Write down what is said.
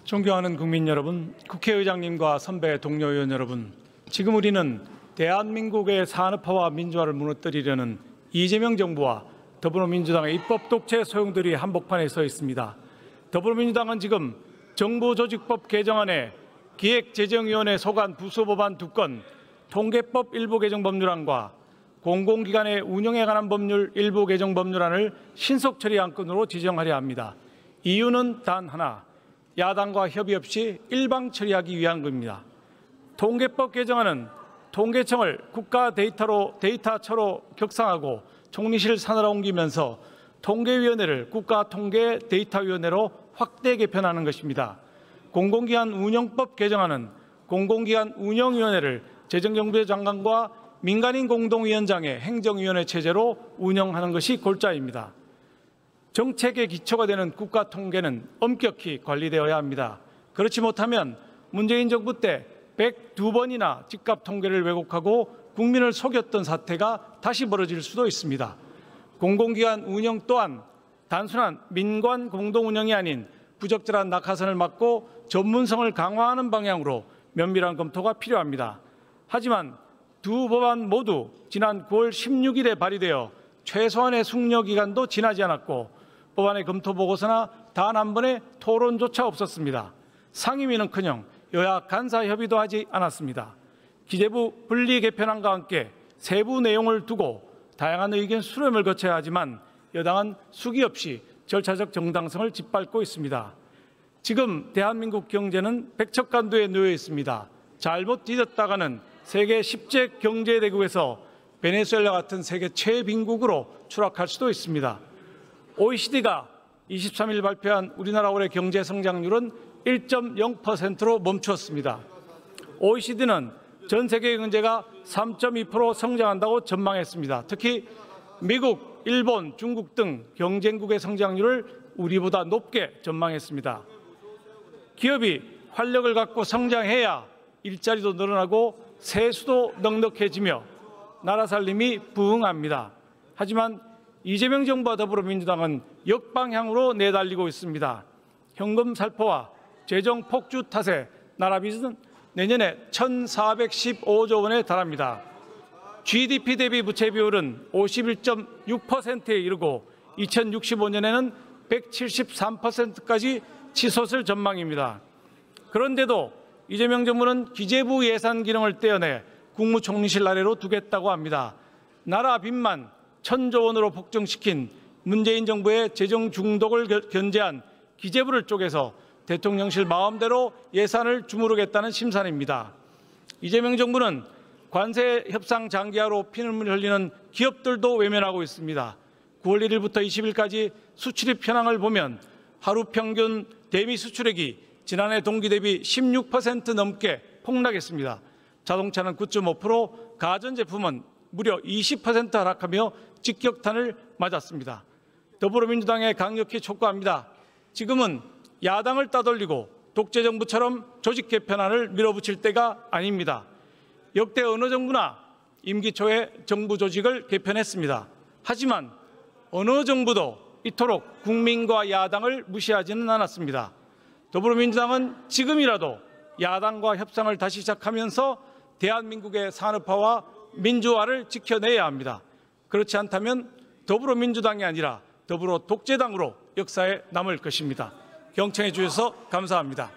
존경하는 국민 여러분, 국회의장님과 선배 동료 의원 여러분, 지금 우리는 대한민국의 산업화와 민주화를 무너뜨리려는 이재명 정부와 더불어민주당의 입법 독재 소용돌이 한복판에 서 있습니다. 더불어민주당은 지금 정부조직법 개정안에 기획재정위원회 소관 부수법안 2건, 통계법 일부 개정 법률안과 공공기관의 운영에 관한 법률 일부 개정 법률안을 신속 처리한 건으로 지정하려 합니다. 이유는 단 하나, 야당과 협의 없이 일방 처리하기 위한 겁니다. 통계법 개정안은 통계청을 국가 데이터처로 격상하고 총리실 산하로 옮기면서 통계위원회를 국가통계데이터위원회로 확대 개편하는 것입니다. 공공기관 운영법 개정안은 공공기관 운영위원회를 재정정부 장관과 민간인 공동위원장의 행정위원회 체제로 운영하는 것이 골자입니다. 정책의 기초가 되는 국가통계는 엄격히 관리되어야 합니다. 그렇지 못하면 문재인 정부 때 102번이나 집값 통계를 왜곡하고 국민을 속였던 사태가 다시 벌어질 수도 있습니다. 공공기관 운영 또한 단순한 민관 공동운영이 아닌 부적절한 낙하산을 막고 전문성을 강화하는 방향으로 면밀한 검토가 필요합니다. 하지만 두 법안 모두 지난 9월 16일에 발의되어 최소한의 숙려 기간도 지나지 않았고 법안의 검토 보고서나 단 한 번의 토론조차 없었습니다. 상임위는커녕 여야 간사 협의도 하지 않았습니다. 기재부 분리 개편안과 함께 세부 내용을 두고 다양한 의견 수렴을 거쳐야 하지만 여당은 수기 없이 절차적 정당성을 짓밟고 있습니다. 지금 대한민국 경제는 백척간도에 놓여 있습니다. 잘못 뒤졌다가는 세계 10제 경제대국에서 베네수엘라 같은 세계 최빈국으로 추락할 수도 있습니다. OECD가 23일 발표한 우리나라 올해 경제 성장률은 1.0%로 멈추었습니다. OECD는 전 세계 경제가 3.2% 성장한다고 전망했습니다. 특히 미국, 일본, 중국 등 경쟁국의 성장률을 우리보다 높게 전망했습니다. 기업이 활력을 갖고 성장해야 일자리도 늘어나고 세수도 넉넉해지며 나라 살림이 부흥합니다. 하지만 이재명 정부와 더불어민주당은 역방향으로 내달리고 있습니다. 현금 살포와 재정 폭주 탓에 나라 빚은 내년에 1,415조 원에 달합니다. GDP 대비 부채 비율은 51.6%에 이르고 2065년에는 173%까지 치솟을 전망입니다. 그런데도 이재명 정부는 기재부 예산 기능을 떼어내 국무총리실 아래로 두겠다고 합니다. 나라 빚만 1,000조 원으로 폭증시킨 문재인 정부의 재정 중독을 견제한 기재부를 쪼개서 대통령실 마음대로 예산을 주무르겠다는 심산입니다. 이재명 정부는 관세 협상 장기화로 피눈물 흘리는 기업들도 외면하고 있습니다. 9월 1일부터 20일까지 수출입 현황을 보면 하루 평균 대미 수출액이 지난해 동기 대비 16% 넘게 폭락했습니다. 자동차는 9.5%, 가전제품은 무려 20% 하락하며 직격탄을 맞았습니다. 더불어민주당에 강력히 촉구합니다. 지금은 야당을 따돌리고 독재정부처럼 조직 개편안을 밀어붙일 때가 아닙니다. 역대 어느 정부나 임기 초에 정부 조직을 개편했습니다. 하지만 어느 정부도 이토록 국민과 야당을 무시하지는 않았습니다. 더불어민주당은 지금이라도 야당과 협상을 다시 시작하면서 대한민국의 산업화와 민주화를 지켜내야 합니다. 그렇지 않다면 더불어민주당이 아니라 더불어 독재당으로 역사에 남을 것입니다. 경청해 주셔서 감사합니다.